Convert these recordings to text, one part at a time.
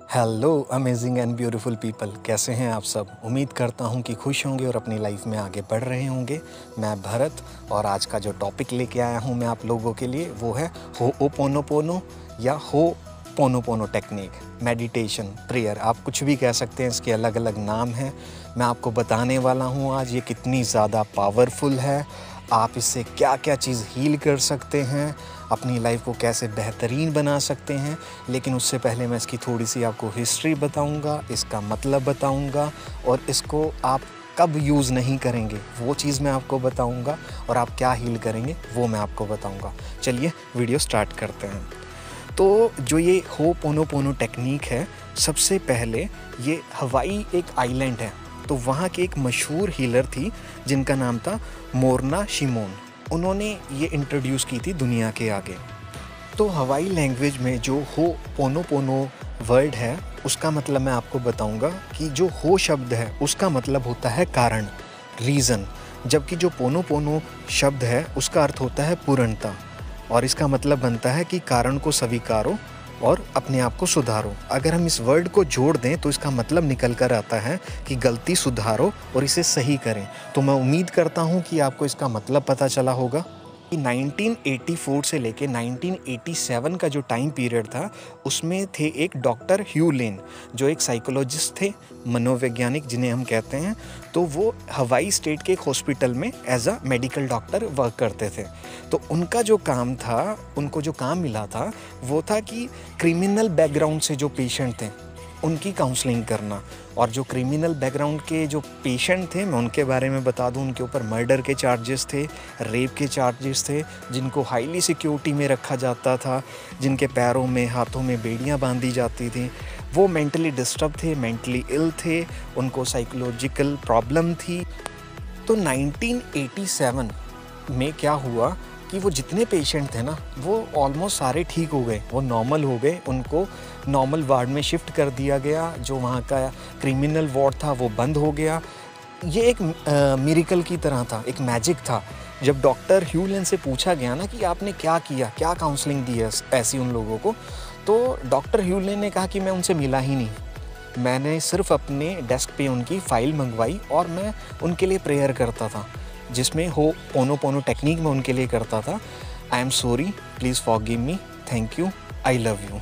Hello amazing and beautiful people, कैसे हैं आप सब। उम्मीद करता हूं कि खुश होंगे और अपनी लाइफ में आगे बढ़ रहे होंगे। मैं भरत और आज का जो टॉपिक लेके आया हूं मैं आप लोगों के लिए वो है होओपोनोपोनो या होपोनोपोनो टेक्निक, मेडिटेशन, प्रेयर, आप कुछ भी कह सकते हैं। इसके अलग अलग नाम हैं। मैं आपको बताने वाला हूं आज ये कितनी ज़्यादा पावरफुल है, आप इससे क्या क्या चीज़ हील कर सकते हैं, अपनी लाइफ को कैसे बेहतरीन बना सकते हैं। लेकिन उससे पहले मैं इसकी थोड़ी सी आपको हिस्ट्री बताऊंगा, इसका मतलब बताऊंगा और इसको आप कब यूज़ नहीं करेंगे वो चीज़ मैं आपको बताऊंगा और आप क्या हील करेंगे वो मैं आपको बताऊंगा। चलिए वीडियो स्टार्ट करते हैं। तो जो ये होपोनोपोनो टेक्निक है, सबसे पहले ये हवाई एक आइलैंड है, तो वहाँ की एक मशहूर हीलर थी जिनका नाम था मोरना शिमोन। उन्होंने ये इंट्रोड्यूस की थी दुनिया के आगे। तो हवाई लैंग्वेज में जो होपोनोपोनो वर्ड है उसका मतलब मैं आपको बताऊंगा कि जो हो शब्द है उसका मतलब होता है कारण, रीज़न, जबकि जो पोनोपोनो शब्द है उसका अर्थ होता है पूर्णता और इसका मतलब बनता है कि कारण को स्वीकारो और अपने आप को सुधारो। अगर हम इस वर्ड को जोड़ दें तो इसका मतलब निकल कर आता है कि गलती सुधारो और इसे सही करें। तो मैं उम्मीद करता हूं कि आपको इसका मतलब पता चला होगा कि 1984 से लेके 1987 का जो टाइम पीरियड था उसमें थे एक डॉक्टर ह्यू लेन, जो एक साइकोलॉजिस्ट थे, मनोवैज्ञानिक जिन्हें हम कहते हैं। तो वो हवाई स्टेट के एक हॉस्पिटल में as a medical doctor work करते थे। तो उनका जो काम था, उनको जो काम मिला था वो था कि क्रिमिनल बैकग्राउंड से जो पेशेंट थे उनकी काउंसलिंग करना। और जो क्रिमिनल बैकग्राउंड के जो पेशेंट थे मैं उनके बारे में बता दूं, उनके ऊपर मर्डर के चार्जेस थे, रेप के चार्जेस थे, जिनको हाईली सिक्योरिटी में रखा जाता था, जिनके पैरों में हाथों में बेड़ियां बांधी जाती थी। वो मेंटली डिस्टर्ब थे, मेंटली इल थे, उनको साइकोलॉजिकल प्रॉब्लम थी। तो 1987 में क्या हुआ कि वो जितने पेशेंट थे ना वो ऑलमोस्ट सारे ठीक हो गए, वो नॉर्मल हो गए। उनको नॉर्मल वार्ड में शिफ्ट कर दिया गया। जो वहाँ का क्रिमिनल वार्ड था वो बंद हो गया। ये एक मिरेकल की तरह था, एक मैजिक था। जब डॉक्टर ह्यू लेन से पूछा गया ना कि आपने क्या किया, क्या काउंसलिंग दी है ऐसी उन लोगों को, तो डॉक्टर ह्यू लेन ने कहा कि मैं उनसे मिला ही नहीं, मैंने सिर्फ अपने डेस्क पे उनकी फ़ाइल मंगवाई और मैं उनके लिए प्रेयर करता था, जिसमें होपोनोपोनो टेक्निक में उनके लिए करता था। I am sorry, please forgive me, thank you, I love you.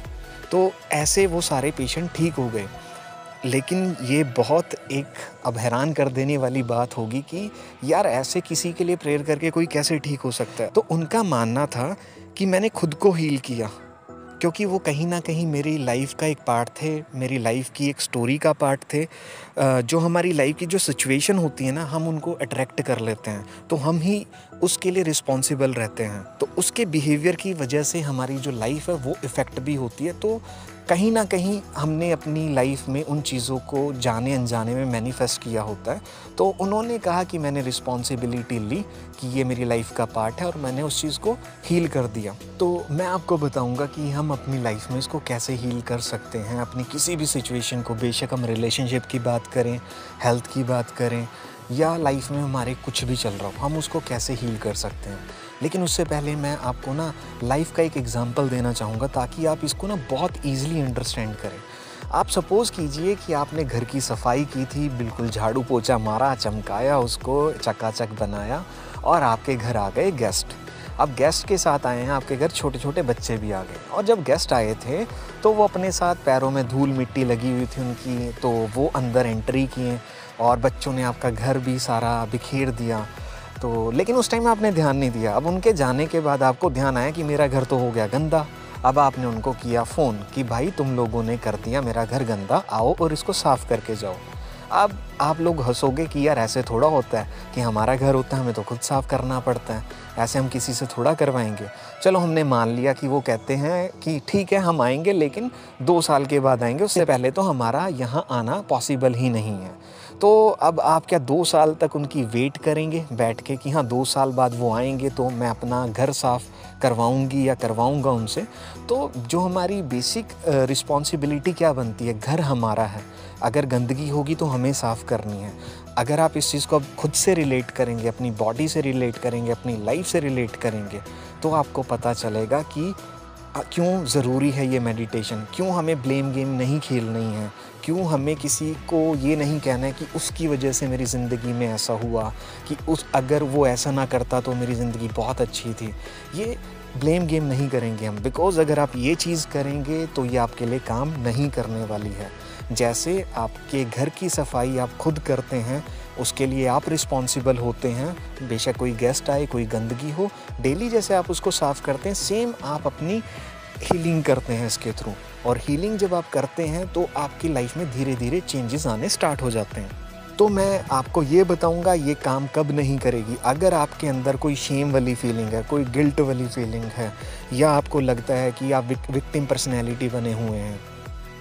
तो ऐसे वो सारे पेशेंट ठीक हो गए। लेकिन ये बहुत एक अब हैरान कर देने वाली बात होगी कि यार ऐसे किसी के लिए प्रेयर करके कोई कैसे ठीक हो सकता है। तो उनका मानना था कि मैंने खुद को हील किया, क्योंकि वो कहीं ना कहीं मेरी लाइफ का एक पार्ट थे, मेरी लाइफ की एक स्टोरी का पार्ट थे। जो हमारी लाइफ की जो सिचुएशन होती है ना, हम उनको अट्रैक्ट कर लेते हैं, तो हम ही उसके लिए रिस्पॉन्सिबल रहते हैं। तो उसके बिहेवियर की वजह से हमारी जो लाइफ है वो इफ़ेक्ट भी होती है। तो कहीं ना कहीं हमने अपनी लाइफ में उन चीज़ों को जाने अनजाने में मैनिफेस्ट किया होता है। तो उन्होंने कहा कि मैंने रिस्पॉन्सिबिलिटी ली कि ये मेरी लाइफ का पार्ट है और मैंने उस चीज़ को हील कर दिया। तो मैं आपको बताऊंगा कि हम अपनी लाइफ में इसको कैसे हील कर सकते हैं, अपनी किसी भी सिचुएशन को, बेशक हम रिलेशनशिप की बात करें, हेल्थ की बात करें या लाइफ में हमारे कुछ भी चल रहा हो, हम उसको कैसे हील कर सकते हैं। लेकिन उससे पहले मैं आपको ना लाइफ का एक एग्जांपल देना चाहूँगा ताकि आप इसको ना बहुत ईजिली अंडरस्टैंड करें। आप सपोज़ कीजिए कि आपने घर की सफाई की थी, बिल्कुल झाड़ू पोछा मारा, चमकाया, उसको चकाचक बनाया और आपके घर आ गए गेस्ट। अब गेस्ट के साथ आए हैं आपके घर छोटे छोटे बच्चे भी आ गए, और जब गेस्ट आए थे तो वो अपने साथ पैरों में धूल मिट्टी लगी हुई थी उनकी, तो वो अंदर एंट्री किए और बच्चों ने आपका घर भी सारा बिखेर दिया। तो लेकिन उस टाइम आपने ध्यान नहीं दिया। अब उनके जाने के बाद आपको ध्यान आया कि मेरा घर तो हो गया गंदा। अब आपने उनको किया फ़ोन कि भाई तुम लोगों ने कर दिया मेरा घर गंदा, आओ और इसको साफ़ करके जाओ। अब आप लोग हंसोगे कि यार ऐसे थोड़ा होता है कि हमारा घर होता है हमें तो खुद साफ़ करना पड़ता है, ऐसे हम किसी से थोड़ा करवाएंगे। चलो हमने मान लिया कि वो कहते हैं कि ठीक है हम आएंगे लेकिन 2 साल के बाद आएंगे, उससे पहले तो हमारा यहाँ आना पॉसिबल ही नहीं है। तो अब आप क्या 2 साल तक उनकी वेट करेंगे बैठ के कि हाँ 2 साल बाद वो आएंगे तो मैं अपना घर साफ़ करवाऊंगी या करवाऊंगा उनसे। तो जो हमारी बेसिक रिस्पॉन्सिबिलिटी क्या बनती है, घर हमारा है, अगर गंदगी होगी तो हमें साफ़ करनी है। अगर आप इस चीज़ को अब खुद से रिलेट करेंगे, अपनी बॉडी से रिलेट करेंगे, अपनी लाइफ से रिलेट करेंगे, तो आपको पता चलेगा कि क्यों ज़रूरी है ये मेडिटेशन, क्यों हमें ब्लेम गेम नहीं खेलनी है, क्यों हमें किसी को ये नहीं कहना है कि उसकी वजह से मेरी ज़िंदगी में ऐसा हुआ, कि अगर वो ऐसा ना करता तो मेरी ज़िंदगी बहुत अच्छी थी। ये ब्लेम गेम नहीं करेंगे हम, बिकॉज़ अगर आप ये चीज़ करेंगे तो ये आपके लिए काम नहीं करने वाली है। जैसे आपके घर की सफाई आप खुद करते हैं, उसके लिए आप रिस्पॉन्सिबल होते हैं, बेशक कोई गेस्ट आए, कोई गंदगी हो, डेली जैसे आप उसको साफ़ करते हैं, सेम आप अपनी हीलिंग करते हैं इसके थ्रू। और हीलिंग जब आप करते हैं तो आपकी लाइफ में धीरे धीरे चेंजेस आने स्टार्ट हो जाते हैं। तो मैं आपको ये बताऊंगा ये काम कब नहीं करेगी। अगर आपके अंदर कोई शेम वाली फीलिंग है, कोई गिल्ट वाली फीलिंग है, या आपको लगता है कि आप विक्टिम पर्सनैलिटी बने हुए हैं,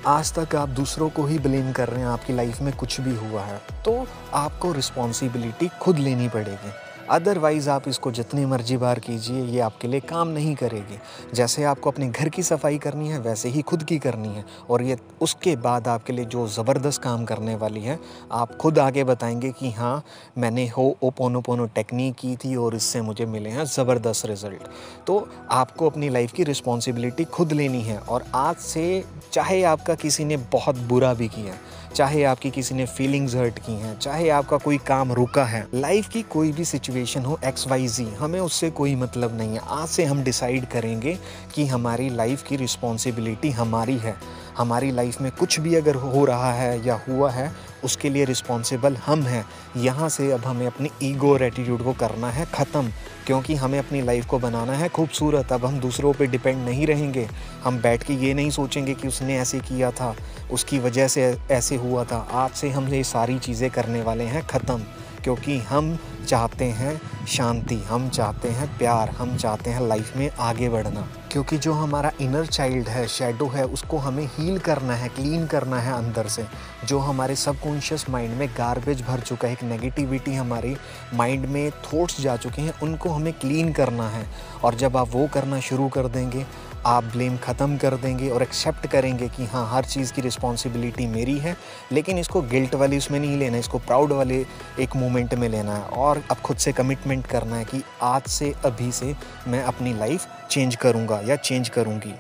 आज तक आप दूसरों को ही ब्लेम कर रहे हैं, आपकी लाइफ में कुछ भी हुआ है, तो आपको रिस्पॉन्सिबिलिटी खुद लेनी पड़ेगी। अदरवाइज़ आप इसको जितनी मर्जी बार कीजिए, ये आपके लिए काम नहीं करेगी। जैसे आपको अपने घर की सफाई करनी है, वैसे ही खुद की करनी है। और ये उसके बाद आपके लिए जो ज़बरदस्त काम करने वाली है, आप खुद आगे बताएंगे कि हाँ, मैंने होओपोनोपोनो टेक्निक की थी और इससे मुझे मिले हैं ज़बरदस्त रिज़ल्ट। तो आपको अपनी लाइफ की रिस्पॉन्सिबिलिटी खुद लेनी है। और आज से चाहे आपका किसी ने बहुत बुरा भी किया, चाहे आपकी किसी ने फीलिंग्स हर्ट की हैं, चाहे आपका कोई काम रुका है, लाइफ की कोई भी सिचुएशन हो XYZ, हमें उससे कोई मतलब नहीं है। आज से हम डिसाइड करेंगे कि हमारी लाइफ की रिस्पॉन्सिबिलिटी हमारी है। हमारी लाइफ में कुछ भी अगर हो रहा है या हुआ है, उसके लिए रिस्पॉन्सिबल हम हैं। यहाँ से अब हमें अपनी ईगो और एटीट्यूड को करना है ख़त्म, क्योंकि हमें अपनी लाइफ को बनाना है खूबसूरत। अब हम दूसरों पे डिपेंड नहीं रहेंगे। हम बैठ के ये नहीं सोचेंगे कि उसने ऐसे किया था, उसकी वजह से ऐसे हुआ था। आज से हम ये सारी चीज़ें करने वाले हैं ख़त्म, क्योंकि हम चाहते हैं शांति, हम चाहते हैं प्यार, हम चाहते हैं लाइफ में आगे बढ़ना। क्योंकि जो हमारा इनर चाइल्ड है, शैडो है, उसको हमें हील करना है, क्लीन करना है अंदर से। जो हमारे सबकॉन्शियस माइंड में गार्बेज भर चुका है, एक नेगेटिविटी हमारे माइंड में थॉट्स जा चुके हैं, उनको हमें क्लीन करना है। और जब आप वो करना शुरू कर देंगे, आप ब्लेम ख़त्म कर देंगे और एक्सेप्ट करेंगे कि हाँ, हर चीज़ की रिस्पॉन्सिबिलिटी मेरी है। लेकिन इसको गिल्ट वाली उसमें नहीं लेना, इसको प्राउड वाले एक मोमेंट में लेना है। और अब खुद से कमिटमेंट करना है कि आज से, अभी से मैं अपनी लाइफ चेंज करूँगा या चेंज करूँगी।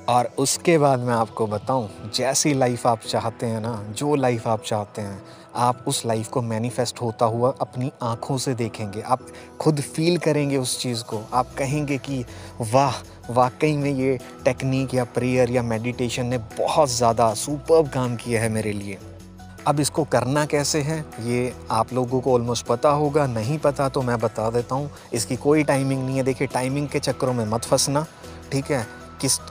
और उसके बाद मैं आपको बताऊं, जैसी लाइफ आप चाहते हैं ना, जो लाइफ आप चाहते हैं, आप उस लाइफ को मैनिफेस्ट होता हुआ अपनी आँखों से देखेंगे। आप खुद फील करेंगे उस चीज़ को। आप कहेंगे कि वाह, वाकई में ये टेक्निक या प्रेयर या मेडिटेशन ने बहुत ज़्यादा सुपर्ब काम किया है मेरे लिए। अब इसको करना कैसे है, ये आप लोगों को ऑलमोस्ट पता होगा। नहीं पता तो मैं बता देता हूँ। इसकी कोई टाइमिंग नहीं है। देखिए, टाइमिंग के चक्करों में मत फंसना, ठीक है।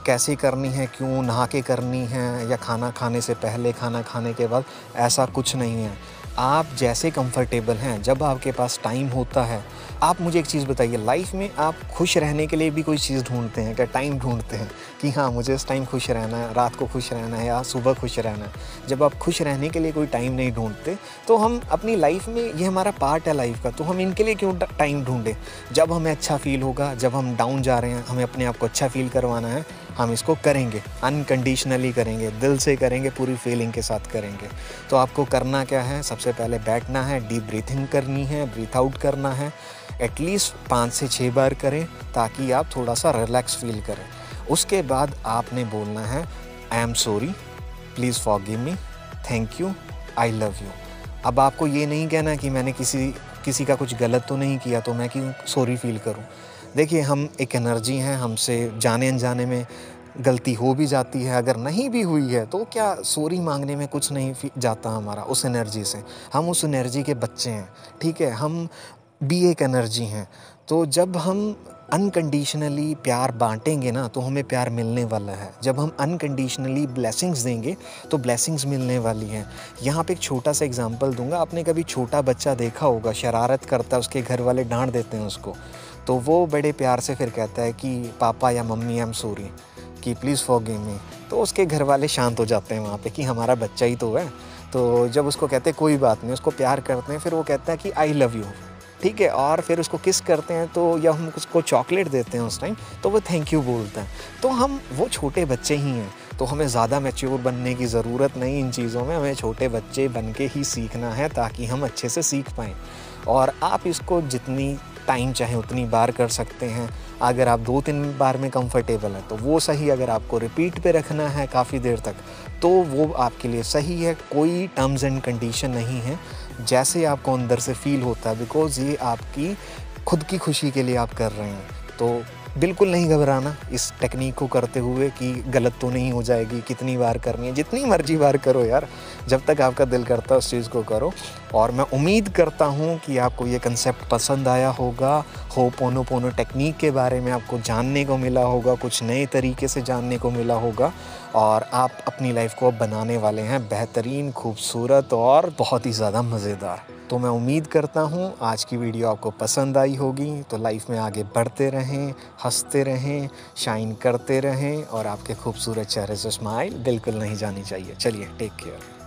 कैसे करनी है, क्यों, नहा के करनी है या खाना खाने से पहले, खाना खाने के बाद, ऐसा कुछ नहीं है। आप जैसे कंफर्टेबल हैं, जब आपके पास टाइम होता है। आप मुझे एक चीज़ बताइए, लाइफ में आप खुश रहने के लिए भी कोई चीज़ ढूंढते हैं क्या? टाइम ढूंढते हैं कि हाँ, मुझे इस टाइम खुश रहना है, रात को खुश रहना है या सुबह खुश रहना है। जब आप खुश रहने के लिए कोई टाइम नहीं ढूंढते, तो हम अपनी लाइफ में, ये हमारा पार्ट है लाइफ का, तो हम इनके लिए क्यों टाइम ढूंढें? जब हमें अच्छा फील होगा, जब हम डाउन जा रहे हैं, हमें अपने आप को अच्छा फील करवाना है, हम इसको करेंगे, अनकंडीशनली करेंगे, दिल से करेंगे, पूरी फीलिंग के साथ करेंगे। तो आपको करना क्या है? सबसे पहले बैठना है, डीप ब्रीथिंग करनी है, ब्रीथ आउट करना है। एटलीस्ट 5 से 6 बार करें, ताकि आप थोड़ा सा रिलैक्स फील करें। उसके बाद आपने बोलना है, I am sorry, please forgive me, thank you, I love you. अब आपको ये नहीं कहना कि मैंने किसी का कुछ गलत तो नहीं किया, तो मैं क्यों सॉरी फील करूं। देखिए, हम एक एनर्जी हैं, हमसे जाने अनजाने में गलती हो भी जाती है। अगर नहीं भी हुई है तो क्या सॉरी मांगने में कुछ नहीं जाता हमारा उस एनर्जी से। हम उस एनर्जी के बच्चे हैं, ठीक है। हम भी एक एनर्जी हैं। तो जब हम अनकंडीशनली प्यार बांटेंगे ना, तो हमें प्यार मिलने वाला है। जब हम अनकंडीशनली ब्लेसिंग्स देंगे, तो ब्लेसिंग्स मिलने वाली हैं। यहाँ पे एक छोटा सा एग्जांपल दूंगा। आपने कभी छोटा बच्चा देखा होगा, शरारत करता है, उसके घर वाले डांट देते हैं उसको, तो वो बड़े प्यार से फिर कहता है कि पापा या मम्मी, आई एम सॉरी, कि प्लीज़ फॉरगिव मी। तो उसके घर वाले शांत हो जाते हैं वहाँ पे कि हमारा बच्चा ही तो है। तो जब उसको कहते हैं कोई बात नहीं, उसको प्यार करते हैं, फिर वो कहता है कि आई लव यू, ठीक है। और फिर उसको किस करते हैं, तो या हम उसको चॉकलेट देते हैं उस टाइम, तो वो थैंक यू बोलता है। तो हम वो छोटे बच्चे ही हैं। तो हमें ज़्यादा मैच्योर बनने की ज़रूरत नहीं इन चीज़ों में। हमें छोटे बच्चे बन के ही सीखना है, ताकि हम अच्छे से सीख पाएँ। और आप इसको जितनी टाइम चाहे उतनी बार कर सकते हैं। अगर आप 2-3 बार में कंफर्टेबल हैं तो वो सही, अगर आपको रिपीट पे रखना है काफ़ी देर तक तो वो आपके लिए सही है। कोई टर्म्स एंड कंडीशन नहीं है, जैसे आपको अंदर से फ़ील होता है, बिकॉज़ ये आपकी खुद की खुशी के लिए आप कर रहे हैं। तो बिल्कुल नहीं घबराना इस टेक्निक को करते हुए कि गलत तो नहीं हो जाएगी, कितनी बार करनी है, जितनी मर्जी बार करो यार, जब तक आपका दिल करता है उस चीज़ को करो। और मैं उम्मीद करता हूँ कि आपको ये कंसेप्ट पसंद आया होगा। होपोनोपोनो टेक्निक के बारे में आपको जानने को मिला होगा, कुछ नए तरीके से जानने को मिला होगा, और आप अपनी लाइफ को अब बनाने वाले हैं बेहतरीन, खूबसूरत और बहुत ही ज़्यादा मज़ेदार। तो मैं उम्मीद करता हूँ आज की वीडियो आपको पसंद आई होगी। तो लाइफ में आगे बढ़ते रहें, हंसते रहें, शाइन करते रहें, और आपके खूबसूरत चेहरे से स्माइल बिल्कुल नहीं जानी चाहिए। चलिए, टेक केयर।